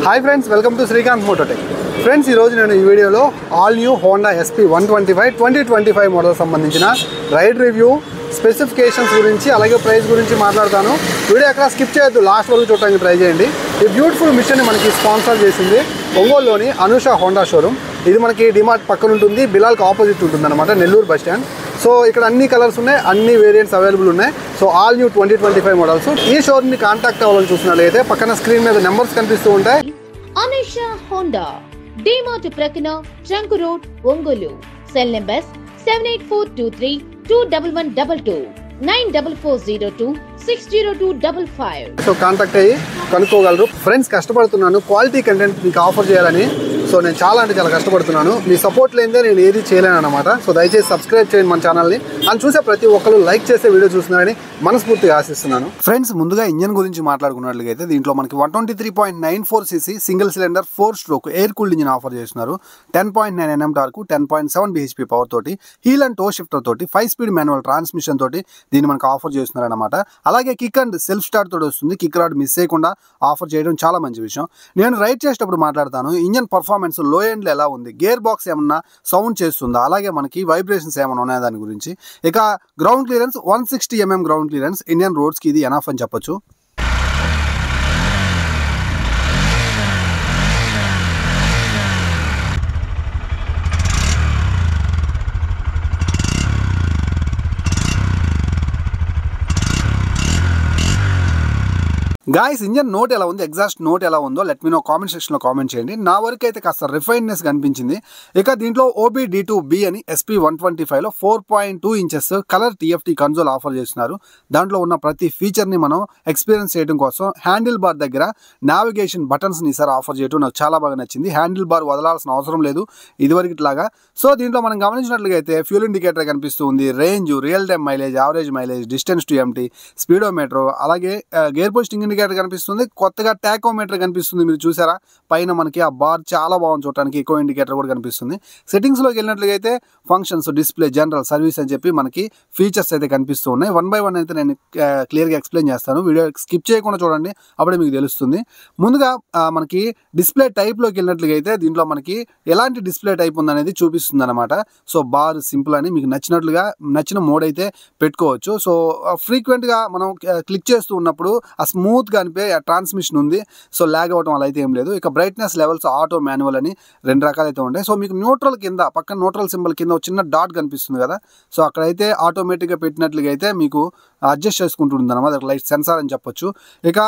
Hi friends, welcome to Srikanth Mototech. Friends, ఈరోజు నేను ఈ వీడియోలో all new Honda SP 125 2025 model సంబంధించిన రైడ్ రివ్యూ, స్పెసిఫికేషన్స్ గురించి అలాగే ప్రైస్ గురించి మాట్లాడతాను. వీడియో ఎక్కడ స్కిప్ చేయొద్దు, లాస్ట్ వరకు చూడడానికి ట్రై చేయండి. ఈ బ్యూటిఫుల్ మిషన్ మనకి స్పాన్సర్ చేసింది ఒంగోలులోని అనూష హోండా షోరూమ్. ఇది మనకి డిమార్ట్ పక్కన ఉంటుంది, బిలాల్కి ఆపోజిట్ ఉంటుంది అనమాట, నెల్లూరు బస్ స్టాండ్. సో ఇక్కడ అన్ని కలర్స్ ఉన్నాయి, అన్ని వేరియంట్స్ అవైలబుల్ ఉన్నాయి. So all new 2025 models. ఈ షోరూమ్ని కాంటాక్ట్ అవ్వాలని చూసినట్లయితే పక్కన స్క్రీన్ మీద నెంబర్స్ కనిపిస్తూ ఉంటాయి. అనూష హోండా, డిమార్ట్ ప్రక్కన trunk road, Ongole. Cell numbers 78423 21122 94402 60255. So contact అయ్యి కనుక్కోగలరు. ఫ్రెండ్స్, కష్టపడుతున్నాను క్వాలిటీ కంటెంట్ మీకు ఆఫర్ చేయాలని. సో నేను చాలా కష్టపడుతున్నాను. మీ సపోర్ట్ లేనిదే నేను ఏది చేయలేను అనమాట. సో దయచేసి సబ్స్క్రైబ్ చేయండి మన ఛానల్ని. అని చూసే ప్రతి ఒక్కరు లైక్ చేసే వీడియో చూస్తున్నారని మనస్ఫూర్తిగా ఆశిస్తున్నాను. ఫ్రెండ్స్, ముందుగా ఇంజన్ గురించి మాట్లాడుకున్నట్లయితే దీంట్లో మనకి 123.94cc single cylinder 4 stroke air cooled engine offer చేస్తున్నారు. 10.9 Nm టార్క్, 10.7 bhp పవర్ తోటి, హీల్ అండ్ టో షిఫ్టర్ తోటి, 5 స్పీడ్ మాన్యువల్ ట్రాన్స్మిషన్ తోటి దీన్ని మనకు ఆఫర్ చేస్తున్నారు అనమాట. అలాగే కిక్ అండ్ సెల్ఫ్ స్టార్ట్ తోటి వస్తుంది. కిక్ రాడ్ మిస్ చేయకుండా ఆఫర్ చేయడం చాలా మంచి విషయం. నేను రైడ్ చేసేటప్పుడు మాట్లాడతాను. ఇంజన్ పర్ఫార్మెన్స్ లో ఎండ్లో ఎలా ఉంది, గేర్ బాక్స్ ఏమన్నా సౌండ్ చేస్తుందా, అలాగే మనకి వైబ్రేషన్స్ ఏమైనా ఉన్నాయా దాని గురించి. ఇక ground clearance 160 mm ground clearance Indian రోడ్స్కి ఇది ఎనఫ్ అని చెప్పొచ్చు. గాయస్, ఇంజన్ నోట్ ఎలా ఉంది, ఎగ్జాస్ట్ నోట్ ఎలా ఉందో లెట్ మీ నో కామెంట్ సెక్షన్లో కామెంట్ చేయండి. నా వరకు అయితే కాస్త రిఫైన్నెస్ కనిపించింది. ఇక దీంట్లో OBD2B అని SP 125లో 4.2 inches colour TFT console offer చేస్తున్నారు. దాంట్లో ఉన్న ప్రతి ఫీచర్ని మనం ఎక్స్పీరియన్స్ చేయడం కోసం హ్యాండిల్ బార్ దగ్గర నావిగేషన్ బటన్స్ని ఈసారి ఆఫర్ చేయడం నాకు చాలా బాగా నచ్చింది. హ్యాండిల్ బార్ వదలాల్సిన అవసరం లేదు ఇదివరకు ఇట్లాగా. సో దీంట్లో మనం గమనించినట్లుగా అయితే ఫ్యూల్ ఇండికేటర్ కనిపిస్తుంది, range, real time mileage, average mileage, distance to empty, speedometer, అలాగే గేర్ పోస్టింగ్ ఇండికేటర్ కనిపిస్తుంది. కొత్తగా టాకోమీటర్ కనిపిస్తుంది. మీరు చూసారా పైన మనకి ఆ బార్ చాలా బాగుంది చూడటానికి. ఎకో ఇండికేటర్ కూడా కనిపిస్తుంది. సెట్టింగ్స్లోకి వెళ్ళినట్లయితే ఫంక్షన్స్, డిస్ప్లే, జనరల్, సర్వీస్ అని చెప్పి మనకి ఫీచర్స్ అయితే కనిపిస్తూ ఉన్నాయి. 1 by 1 అయితే నేను క్లియర్గా ఎక్స్ప్లెయిన్ చేస్తాను. వీడియో స్కిప్ చేయకుండా చూడండి, అప్పుడే మీకు తెలుస్తుంది. ముందుగా మనకి డిస్ప్లే టైప్లోకి వెళ్ళినట్లుగా అయితే దీంట్లో మనకి ఎలాంటి డిస్ప్లే టైప్ ఉందనేది చూపిస్తుంది అనమాట. సో బార్ సింపుల్ అని మీకు నచ్చినట్లుగా నచ్చిన మోడ్ అయితే పెట్టుకోవచ్చు. సో ఫ్రీక్వెంట్గా మనం క్లిక్ చేస్తూ ఉన్నప్పుడు ఆ స్మూత్గా అనిపే ట్రాన్స్మిషన్ ఉంది. సో ల్యాగ్ అవ్వడం అలా అయితే ఏం లేదు. ఇక బ్రైట్నెస్ లెవెల్స్ ఆటో, మాన్యువల్ అని 2 రకాలైతే ఉంటాయి. సో మీకు న్యూట్రల్ కింద పక్కన న్యూట్రల్ సింబల్ కింద ఒక చిన్న డాట్ కనిపిస్తుంది కదా. సో అక్కడైతే ఆటోమేటిక్గా పెట్టినట్లుగా అయితే మీకు అడ్జస్ట్ చేసుకుంటుంది అనమాట. లైట్ సెన్సార్ అని చెప్పొచ్చు. ఇక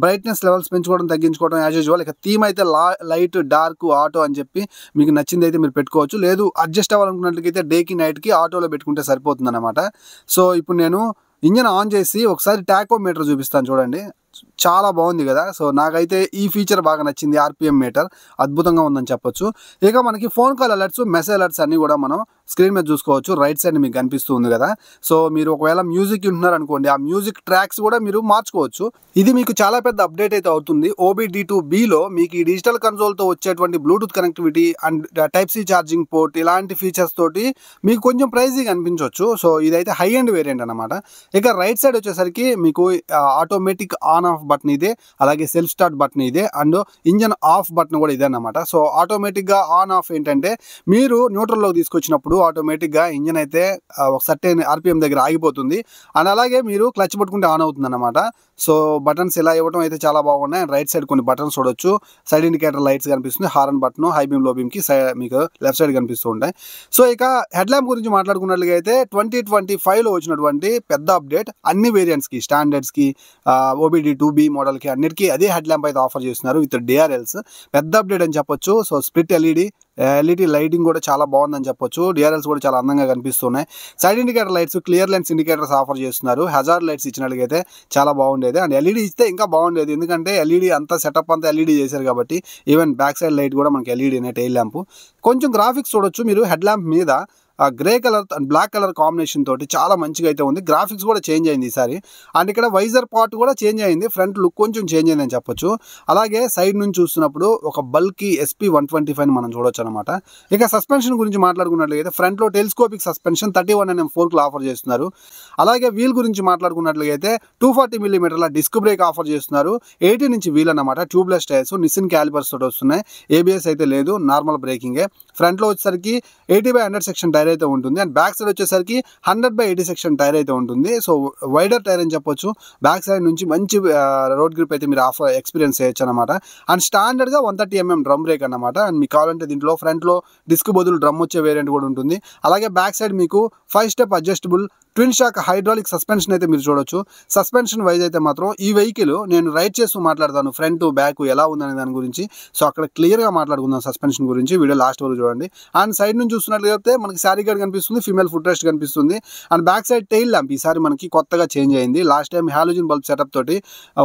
బ్రైట్నెస్ లెవెల్స్ పెంచుకోవడం, తగ్గించుకోవడం యాజ్ యూజువల్. ఇక థీమ్ అయితే లైట్, డార్క్, ఆటో అని చెప్పి మీకు నచ్చింది అయితే మీరు పెట్టుకోవచ్చు. లేదు అడ్జస్ట్ అవ్వాలనుకున్నట్లయితే డేకి నైట్కి ఆటోలో పెట్టుకుంటే సరిపోతుంది అనమాట. సో ఇప్పుడు నేను ఇంజన్ ఆన్ చేసి ఒకసారి టాకోమీటర్ చూపిస్తాను చూడండి. చాలా బాగుంది కదా. సో నాకైతే ఈ ఫీచర్ బాగా నచ్చింది. RPM మీటర్ అద్భుతంగా ఉందని చెప్పొచ్చు. ఇక మనకి phone call alerts, message alerts అన్నీ కూడా మనం స్క్రీన్ మీద చూసుకోవచ్చు. రైట్ సైడ్ మీకు కనిపిస్తూ ఉంది కదా. సో మీరు ఒకవేళ మ్యూజిక్ వింటున్నారు అనుకోండి, ఆ మ్యూజిక్ ట్రాక్స్ కూడా మీరు మార్చుకోవచ్చు. ఇది మీకు చాలా పెద్ద అప్డేట్ అయితే అవుతుంది. OBD2Bలో మీకు ఈ డిజిటల్ కన్సోల్తో వచ్చేటువంటి Bluetooth connectivity and Type-C charging port ఇలాంటి ఫీచర్స్ తోటి మీకు కొంచెం ప్రైజీగా అనిపించవచ్చు. సో ఇదైతే హై ఎండ్ వేరియంట్ అనమాట. ఇక రైట్ సైడ్ వచ్చేసరికి మీకు ఆటోమేటిక్ ఆన్ ఆఫ్ బటన్ ఇదే, అలాగే సెల్ఫ్ స్టార్ట్ బటన్ ఇదే, అండ్ ఇంజన్ ఆఫ్ బటన్ కూడా ఇదే అనమాట. సో ఆటోమేటిక్గా ఆన్ ఆఫ్ ఏంటంటే మీరు న్యూట్రల్లోకి తీసుకొచ్చినప్పుడు ఆటోమేటిక్గా ఇంజన్ అయితే ఒక సర్టెన్ RPM దగ్గర ఆగిపోతుంది. అండ్ అలాగే మీరు క్లచ్ పట్టుకుంటే ఆన్ అవుతుంది అనమాట. సో బటన్స్ ఇలా ఇవ్వడం అయితే చాలా బాగున్నాయి. అండ్ రైట్ సైడ్ కొన్ని బటన్స్ చూడొచ్చు. సైడ్ ఇండికేటర్ లైట్స్ కనిపిస్తుంది, హారన్ బటన్, హై బీమ్, లో బీమ్కి మీకు లెఫ్ట్ సైడ్ కనిపిస్తూ ఉంటాయి. సో ఇక హెడ్ ల్యాంప్ గురించి మాట్లాడుకున్నట్లుగా అయితే 2025లో వచ్చినటువంటి పెద్ద అప్డేట్ అన్ని వేరియంట్స్కి, స్టాండర్డ్స్కి, OBD2B మోడల్కి అన్నిటికీ అదే హెడ్ ల్యాంప్ అయితే ఆఫర్ చేస్తున్నారు విత్ DRLs. పెద్ద అప్డేట్ అని చెప్పొచ్చు. సో స్ప్లిట్ LED లైటింగ్ కూడా చాలా బాగుందని చెప్పొచ్చు. DRLs కూడా చాలా అందంగా కనిపిస్తున్నాయి. Side indicator lights, clear lens indicators offer చేస్తున్నారు. హజార్డ్ లైట్స్ ఇచ్చినట్లయితే చాలా బాగుండేది. అండ్ LED ఇస్తే ఇంకా బాగుండేది, ఎందుకంటే LED అంతా సెటప్ అంతా LED చేశారు కాబట్టి. ఈవెన్ బ్యాక్ సైడ్ లైట్ కూడా మనకి LED అనే టైల్ ల్యాంప్. కొంచెం గ్రాఫిక్స్ చూడొచ్చు మీరు హెడ్ ల్యాంప్ మీద. Grey colour and black colour combination తోటి చాలా మంచిగా అయితే ఉంది. గ్రాఫిక్స్ కూడా చేంజ్ అయింది ఈసారి. అండ్ ఇక్కడ వైజర్ పార్ట్ కూడా చేంజ్ అయింది, ఫ్రంట్ లుక్ కొంచెం చేంజ్ అయిందని చెప్పొచ్చు. అలాగే సైడ్ నుంచి చూస్తున్నప్పుడు ఒక బల్కీ SP 125 మనం చూడొచ్చు అనమాట. ఇక సస్పెన్షన్ గురించి మాట్లాడుకున్నట్లయితే ఫ్రంట్ లో telescopic suspension 31mm fork offer చేస్తున్నారు. అలాగే వీల్ గురించి మాట్లాడుకున్నట్లయితే 240mm డిస్క్ బ్రేక్ ఆఫర్ చేస్తున్నారు. 18 ఇంచ్ వీల్ అన్నమాట, ట్యూబ్లెస్ టైర్స్, నిసిన్ క్యాలిపర్స్ తోటి వస్తున్నాయి. ABS అయితే లేదు, నార్మల్ బ్రేకింగే. ఫ్రంట్ లో వచ్చేసరికి 80/100 సెక్షన్ టైర్ అయితే ఉంటుంది. అండ్ బ్యాక్ సైడ్ వచ్చేసరికి 100/80 సెక్షన్ టైర్ అయితే ఉంటుంది. సో వైడర్ టైర్ అని చెప్పొచ్చు. బ్యాక్ సైడ్ నుంచి మంచి రోడ్ గ్రిప్ అయితే మీరు ఎక్స్పీరియన్స్ చేయొచ్చు అనమాట. అండ్ స్టాండర్డ్ గా 130mm డ్రమ్ బ్రేక్ అనమాట. అండ్ మీకు కావాలంటే దీంట్లో ఫ్రంట్ లో డిస్క్ బదులు డ్రమ్ వచ్చే వేరియంట్ కూడా ఉంటుంది. అలాగే బ్యాక్ సైడ్ మీకు 5 step adjustable twin shock hydraulic suspension అయితే మీరు చూడొచ్చు. సస్పెన్షన్ వైజ్ అయితే మాత్రం ఈ వెహికల్ నేను రైడ్ చేస్తూ మాట్లాడతాను ఫ్రంట్ బ్యాక్ ఎలా ఉందనే దాని గురించి. సో అక్కడ క్లియర్గా మాట్లాడుకుందాం సస్పెన్షన్ గురించి, వీడియో లాస్ట్ వరకు చూడండి. అండ్ సైడ్ నుంచి చూస్తున్నట్లయితే మనకి శారీ గార్డ్ కనిపిస్తుంది, ఫీమేల్ ఫుట్ రెస్ట్ కనిపిస్తుంది. And back side tail lamp ఈసారి మనకి కొత్తగా చేంజ్ అయింది. Last time halogen bulb setup తోటి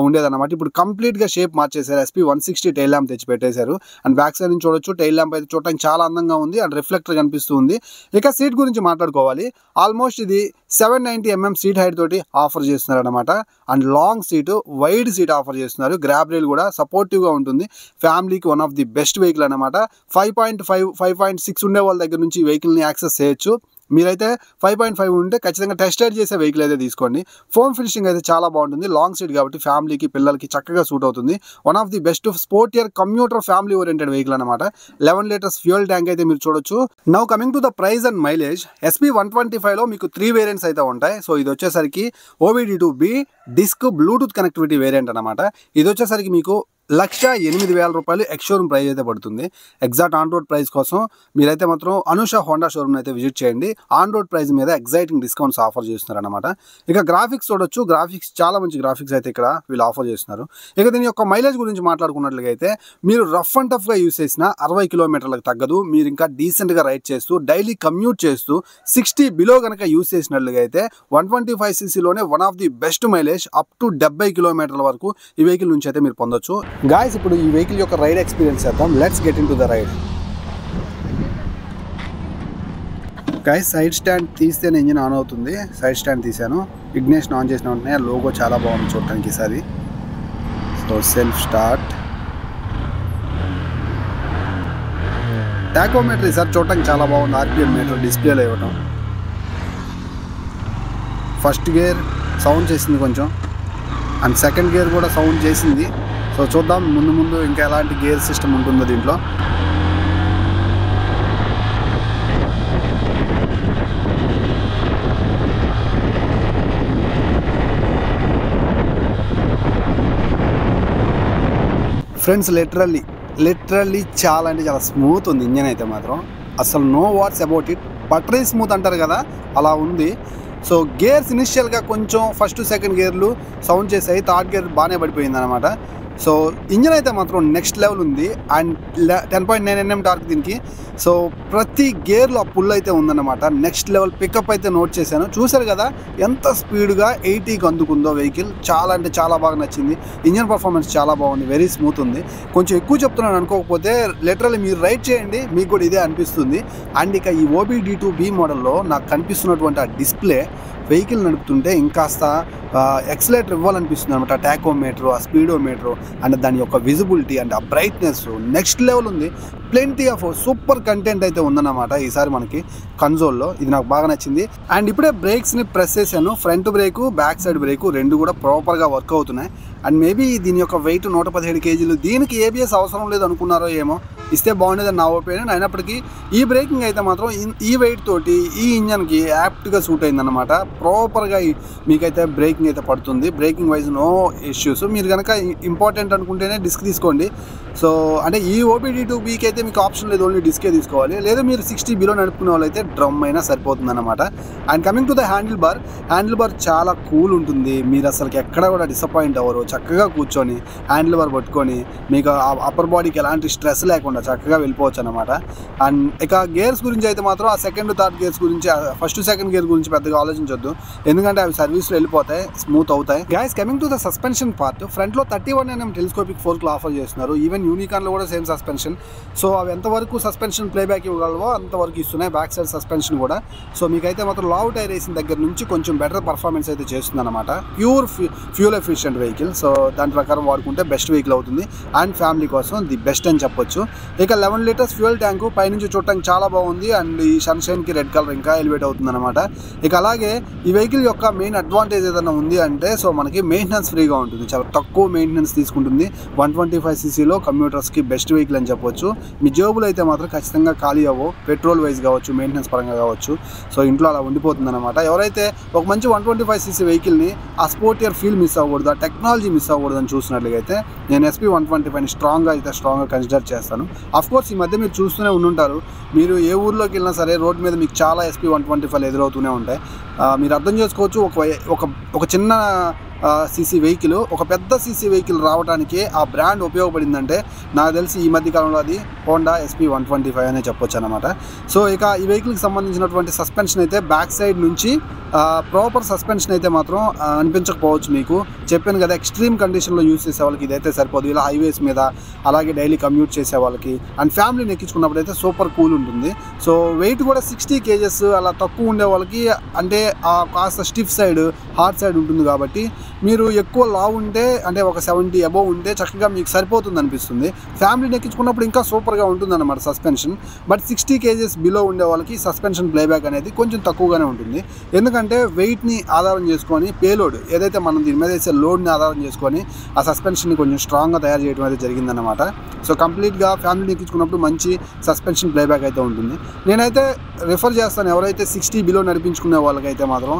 ఉండేదన్నమాట. ఇప్పుడు కంప్లీట్గా షేప్ మార్చేశారు, SP 160 టైల్ ల్యాంప్ తెచ్చి పెట్టేశారు. అండ్ బ్యాక్ సైడ్ నుంచి చూడొచ్చు, టైల్ ల్యాంప్ అయితే చూడటానికి చాలా అందంగా ఉంది. అండ్ రిఫ్లెక్టర్ కనిపిస్తుంది. ఇక సీట్ గురించి మాట్లాడుకోవాలి. ఆల్మోస్ట్ ఇది 790mm సీట్ హైట్ తోటి ఆఫర్ చేస్తున్నారు అనమాట. And long seat, wide seat offer చేస్తున్నారు. గ్రాబ్ రైల్ కూడా సపోర్టివ్ గా ఉంటుంది. ఫ్యామిలీకి one of the best vehicle అనమాట. 5.5, 5.6 ఉండే వాళ్ళ దగ్గర నుంచి ఈ వెహికల్ ని యాక్సెస్ చేయొచ్చు. మీరైతే 5.5 ఉంటే ఖచ్చితంగా టెస్ట్ రైడ్ చేసే వెహికల్ అయితే తీసుకోండి. ఫోమ్ ఫినిషింగ్ అయితే చాలా బాగుంటుంది. లాంగ్ సీట్ కాబట్టి ఫ్యామిలీకి పిల్లలకి చక్కగా సూట్ అవుతుంది. One of the best sportier commuter family oriented vehicle అనమాట. 11 లీటర్స్ ఫ్యూయల్ ట్యాంక్ అయితే మీరు చూడొచ్చు. Now coming to the price and mileage, SP 125 లో మీకు 3 వేరియంట్స్ అయితే ఉంటాయి. సో ఇది వచ్చేసరికి OBD2B disc Bluetooth connectivity variant అనమాట. ఇది వచ్చేసరికి మీకు 1,08,000 రూపాయలు ఎక్స్షోరూమ్ ప్రైస్ అయితే పడుతుంది. ఎగ్జాక్ట్ ఆన్ రోడ్ ప్రైస్ కోసం మీరైతే మాత్రం అనుష హోండా షోరూమ్ అయితే విజిట్ చేయండి. ఆన్ రోడ్ ప్రైస్ మీద ఎగ్జైటింగ్ డిస్కౌంట్స్ ఆఫర్ చేస్తున్నారు అనమాట. ఇక గ్రాఫిక్స్ చూడొచ్చు, గ్రాఫిక్స్ చాలా మంచి గ్రాఫిక్స్ అయితే ఇక్కడ వీళ్ళు ఆఫర్ చేస్తున్నారు. ఇక దీని యొక్క మైలేజ్ గురించి మాట్లాడుకున్నట్లయితే మీరు రఫ్ అండ్ టఫ్ గా యూస్ చేసిన 60 కిలోమీటర్లకు తగ్గదు. మీరు ఇంకా డీసెంట్ గా రైడ్ చేస్తూ డైలీ కమ్యూట్ చేస్తూ 60 బిలో కనుక యూస్ చేసినట్లుగా అయితే 125cc one of the best mileage up to 70 కిలోమీటర్ల వరకు ఈ వెహికల్ నుంచి అయితే మీరు పొందొచ్చు. గాయ్స్ ఇప్పుడు ఈ వెహికల్ యొక్క రైడ్ ఎక్స్పీరియన్స్ చేద్దాం. Let's get into the ride. Guys side stand తీస్తేనే ఇంజిన్ ఆన్ అవుతుంది. సైడ్ స్టాండ్ తీసాను, ఇగ్నిషన్ ఆన్ చేసిన వెంటనే లోగో చాలా బాగుంది చూడటానికి ఈసారి. So self start. టాకోమీటర్ ఈసారి చూడటానికి చాలా బాగుంది. RPM మీటర్ డిస్ప్లేలో ఇవ్వటం. ఫస్ట్ గేర్ సౌండ్ చేసింది కొంచెం, అండ్ సెకండ్ గేర్ కూడా సౌండ్ చేసింది. సో చూద్దాం ముందు ముందు ఇంకా ఎలాంటి గేర్ సిస్టమ్ ఉంటుందో దీంట్లో. ఫ్రెండ్స్ లిటరల్లీ చాలా అంటే చాలా స్మూత్ ఉంది ఇంజన్ అయితే మాత్రం. అసలు know what's about it. Buttery smooth అంటారు కదా, అలా ఉంది. సో గేర్స్ ఇనిషియల్గా కొంచెం ఫస్ట్ సెకండ్ గేర్లు సౌండ్ చేసాయి, థర్డ్ గేర్ బాగానే పడిపోయింది అనమాట. సో ఇంజన్ అయితే మాత్రం నెక్స్ట్ లెవెల్ ఉంది. అండ్ 10.9 Nm టార్క్ దీనికి. సో ప్రతి గేర్లో ఆ పుల్ అయితే ఉందన్నమాట. నెక్స్ట్ లెవెల్ పికప్ అయితే నోట్ చేశాను. చూశారు కదా ఎంత స్పీడ్గా 80కి అందుకుందో వెహికల్. చాలా అంటే చాలా బాగా నచ్చింది. ఇంజన్ పర్ఫార్మెన్స్ చాలా బాగుంది, వెరీ స్మూత్ ఉంది. కొంచెం ఎక్కువ చెప్తున్నాను అనుకోకపోతే లిటరల్లీ మీరు రైడ్ చేయండి, మీకు కూడా ఇదే అనిపిస్తుంది. అండ్ ఇక ఈ OBD2B మోడల్లో నాకు కనిపిస్తున్నటువంటి ఆ డిస్ప్లే వెహికల్ నడుపుతుంటే ఇంకాస్త ఎక్సలేటర్ ఇవ్వాలనిపిస్తుంది అనమాట. టాకోమీటర్, ఆ స్పీడోమీటర్ అండ్ దాని యొక్క విజిబిలిటీ అండ్ ఆ బ్రైట్నెస్ నెక్స్ట్ లెవెల్ ఉంది. ప్లెంటీ ఆఫ్ సూపర్ కంటెంట్ అయితే ఉందన్నమాట ఈసారి మనకి కన్సోల్లో. ఇది నాకు బాగా నచ్చింది. అండ్ ఇప్పుడే బ్రేక్స్ని ప్రెస్ చేశాను. Front brake, back side brake రెండు కూడా ప్రాపర్గా వర్క్ అవుతున్నాయి. అండ్ మేబీ దీని యొక్క వెయిట్ 117 kg. దీనికి ABS అవసరం లేదు అనుకున్నారో ఏమో, ఇస్తే బాగుండేదని నా ఒపీనియన్. అయినప్పటికీ ఈ బ్రేకింగ్ అయితే మాత్రం ఈ వెయిట్ తోటి ఈ ఇంజన్కి యాప్ట్గా సూట్ అయిందన్నమాట. ప్రాపర్గా మీకైతే బ్రేకింగ్ అయితే పడుతుంది. Braking wise no issues. మీరు కనుక ఇంపార్టెంట్ అనుకుంటేనే డిస్క్ తీసుకోండి. సో అంటే ఈ OBD2Bకి అయితే మీకు ఆప్షన్ లేదు, ఓన్లీ డిస్కే తీసుకోవాలి. లేదా మీరు 60 బిలో నడుపుకునే వాళ్ళు అయితే డ్రమ్ అయినా సరిపోతుంది అనమాట. And coming to the handle bar చాలా కూల్ ఉంటుంది. మీరు అసలుకి ఎక్కడ కూడా డిసప్పాయింట్ అవ్వరు. చక్కగా కూర్చొని హ్యాండిల్ బార్ పట్టుకొని మీకు అప్పర్ బాడీకి ఎలాంటి స్ట్రెస్ లేకుండా చక్కగా వెళ్ళిపోవచ్చు అనమాట. అండ్ ఇక గేర్స్ గురించి అయితే మాత్రం ఆ సెకండ్ థర్డ్ గేర్స్ గురించి, ఫస్ట్ సెకండ్ గేర్ గురించి పెద్దగా ఆలోచించొద్దు, ఎందుకంటే అవి సర్వీస్లో వెళ్ళిపోతాయి, స్మూత్ అవుతాయి. Guys coming to the suspension part, ఫ్రంట్లో 31 mm టెలిస్కోపిక్ ఫోర్క్లు ఆఫర్ చేస్తున్నారు. ఈవెన్ యూనికాన్లో కూడా సేమ్ సస్పెన్షన్. సో అవి ఎంతవరకు సస్పెన్షన్ ప్లేబ్యాక్ ఇవ్వగలవో అంతవరకు ఇస్తున్నాయి. బ్యాక్ సైడ్ సస్పెన్షన్ కూడా. సో మీకైతే మాత్రం లావ్ టైర్ వేసిన దగ్గర నుంచి కొంచెం బెటర్ పర్ఫార్మెన్స్ అయితే చేస్తుంది అనమాట. Pure fuel efficient vehicle. So దాని ప్రకారం వాడుకుంటే బెస్ట్ వెహికల్ అవుతుంది అండ్ ఫ్యామిలీ కోసం ది బెస్ట్ అని చెప్పొచ్చు. ఇక 11 లీటర్స్ ఫ్యూయల్ ట్యాంకు పైనుంచి చూడటానికి చాలా బాగుంది అండ్ ఈ సన్షైన్కి రెడ్ కలర్ ఇంకా ఎలివేట్ అవుతుంది అనమాట. ఇక అలాగే ఈ వెహికల్ యొక్క మెయిన్ అడ్వాంటేజ్ ఏదైనా ఉంది అంటే సో మనకి మెయింటెనెన్స్ ఫ్రీగా ఉంటుంది. చాలా తక్కువ మెయింటెనెన్స్ తీసుకుంటుంది. 125cc కమ్యూటర్స్కి బెస్ట్ వెహికల్ అని చెప్పొచ్చు. మీ జేబులు అయితే మాత్రం ఖచ్చితంగా ఖాళీ అవ్వవు, పెట్రోల్ వైజ్ కావచ్చు, మెయింటెనెన్స్ పరంగా కావచ్చు. సో ఇంట్లో అలా ఉండిపోతుంది అనమాట. ఎవరైతే ఒక మంచి 125cc వెహికల్ని ఆ స్పోర్టియర్ ఫీల్ మిస్ అవ్వకూడదు, ఆ టెక్నాలజీ మిస్ అవ్వకూడదు అని చూసినట్లయితే నేను SP125ని స్ట్రాంగ్గా కన్సిడర్ చేస్తాను. అఫ్కోర్స్ ఈ మధ్య మీరు చూస్తూనే ఉండుంటారు, మీరు ఏ ఊర్లోకి వెళ్ళినా సరే రోడ్ మీద మీకు చాలా SP125 ఎదురవుతూనే ఉంటాయి. మీరు అర్థం చేసుకోవచ్చు, ఒక చిన్న సీసీ వెహికల్ ఒక పెద్ద సీసీ వెహికల్ రావడానికి ఆ బ్రాండ్ ఉపయోగపడిందంటే నాకు తెలిసి ఈ మధ్య కాలంలో అది హోండా SP125 అనే చెప్పొచ్చు అనమాట. సో ఇక ఈ వెహికల్కి సంబంధించినటువంటి సస్పెన్షన్ అయితే బ్యాక్ సైడ్ నుంచి ప్రాపర్ సస్పెన్షన్ అయితే మాత్రం అనిపించకపోవచ్చు. మీకు చెప్పాను కదా, ఎక్స్ట్రీమ్ కండిషన్లో యూజ్ చేసే వాళ్ళకి ఇదైతే సరిపోదు. ఇలా హైవేస్ మీద అలాగే డైలీ కమ్యూట్ చేసే వాళ్ళకి అండ్ ఫ్యామిలీని ఎక్కించుకున్నప్పుడు అయితే సూపర్ కూల్ ఉంటుంది. సో వెయిట్ కూడా 60 kgs అలా తక్కువ ఉండే వాళ్ళకి అంటే కాస్త స్టిఫ్ సైడ్ హార్డ్ సైడ్ ఉంటుంది కాబట్టి మీరు ఎక్కువ లావ్ ఉంటే అంటే ఒక 70 అబోవ్ ఉంటే చక్కగా మీకు సరిపోతుంది అనిపిస్తుంది. ఫ్యామిలీని ఎక్కించుకున్నప్పుడు ఇంకా సూపర్గా ఉంటుంది అన్నమాట సస్పెన్షన్. బట్ 60 kgs బిలో ఉండే వాళ్ళకి సస్పెన్షన్ ప్లేబ్యాక్ అనేది కొంచెం తక్కువగానే ఉంటుంది. ఎందుకంటే వెయిట్ని ఆధారం చేసుకొని పేలోడ్ ఏదైతే మనం దీని మీద వేసే లోడ్ని ఆధారం చేసుకొని ఆ సస్పెన్షన్ని కొంచెం స్ట్రాంగ్గా తయారు చేయడం అయితే జరిగిందన్నమాట. సో కంప్లీట్గా ఫ్యామిలీని ఎక్కించుకున్నప్పుడు మంచి సస్పెన్షన్ ప్లేబ్యాక్ అయితే ఉంటుంది. నేనైతే రిఫర్ చేస్తాను ఎవరైతే 60 బిలో నడిపించుకునే వాళ్ళకైతే మాత్రం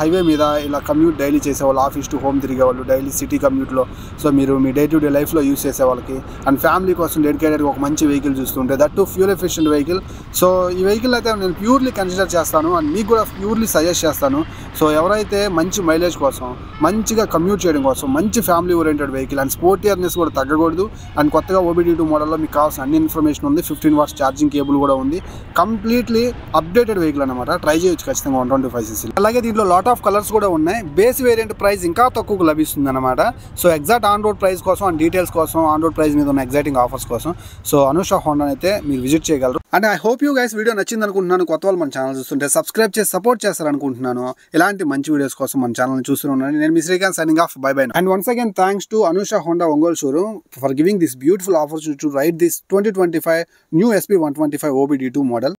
హైవే మీద ఇలా కమ్యూట్ డైలీ చేసేవాళ్ళు, ఆఫీస్ టు హోమ్ తిరిగే వాళ్ళు, డైలీ సిటీ కమ్యూట్లో సో మీరు మీ డే టు డే లైఫ్లో యూస్ చేసే వాళ్ళకి అండ్ ఫ్యామిలీ కోసం డెడికేటెడ్గా ఒక మంచి వెహికల్ చూస్తుంటే that to fuel efficient vehicle. So ఈ వెహికల్ అయితే నేను ప్యూర్లీ కన్సిడర్ చేస్తాను అండ్ మీకు కూడా ప్యూర్లీ సజెస్ట్ చేస్తాను. సో ఎవరైతే మంచి మైలేజ్ కోసం, మంచిగా కమ్యూట్ చేయడం కోసం, మంచి ఫ్యామిలీ ఓరియంటెడ్ వెహికల్ అండ్ స్పోర్టియర్నెస్ కూడా తగ్గకూడదు అండ్ కొత్తగా OBD2 మోడల్లో మీకు కావాల్సిన అన్ని ఇన్ఫర్మేషన్ ఉంది. 15 watts ఛార్జింగ్ కేబుల్ కూడా ఉంది. కంప్లీట్లీ అప్డేటెడ్ వెహికల్ అనమాట. ట్రై చేయొచ్చు ఖచ్చితంగా 125cc. అలాగే దీంట్లో లాట్ ఆఫ్ కలర్స్ కూడా ఉన్నాయి. బేస్ వేరియంట్ ప్రైస్ ఇంకా తక్కువకు లభిస్తుంది అనమాట. So exact on road price కోసం అండ్ డీటెయిల్స్ కోసం, ఆన్ రోడ్ ప్రైస్ మీద ఉన్న ఎగ్జైటింగ్ ఆఫర్స్ కోసం సో అనూష హోండా అయితే మీరు విజిట్ చేయగలరు. And I hope you guys video నచ్చింది అనుకుంటున్నాను. కొత్త వాళ్ళు మన ఛానల్ చూస్తుంటే సబ్స్క్రైబ్ చేసి సపోర్ట్ చేస్తారనుకుంటున్నాను. ఇలాంటి మంచి వీడియోస్ కోసం మన ఛానల్ చూస్తున్నాను. నేను మీ Srikanth signing off. Bye bye. And once again thanks to Anusha Honda Ongole showroom for giving this beautiful opportunity to ride this 2025 new SP125 OBD2 model.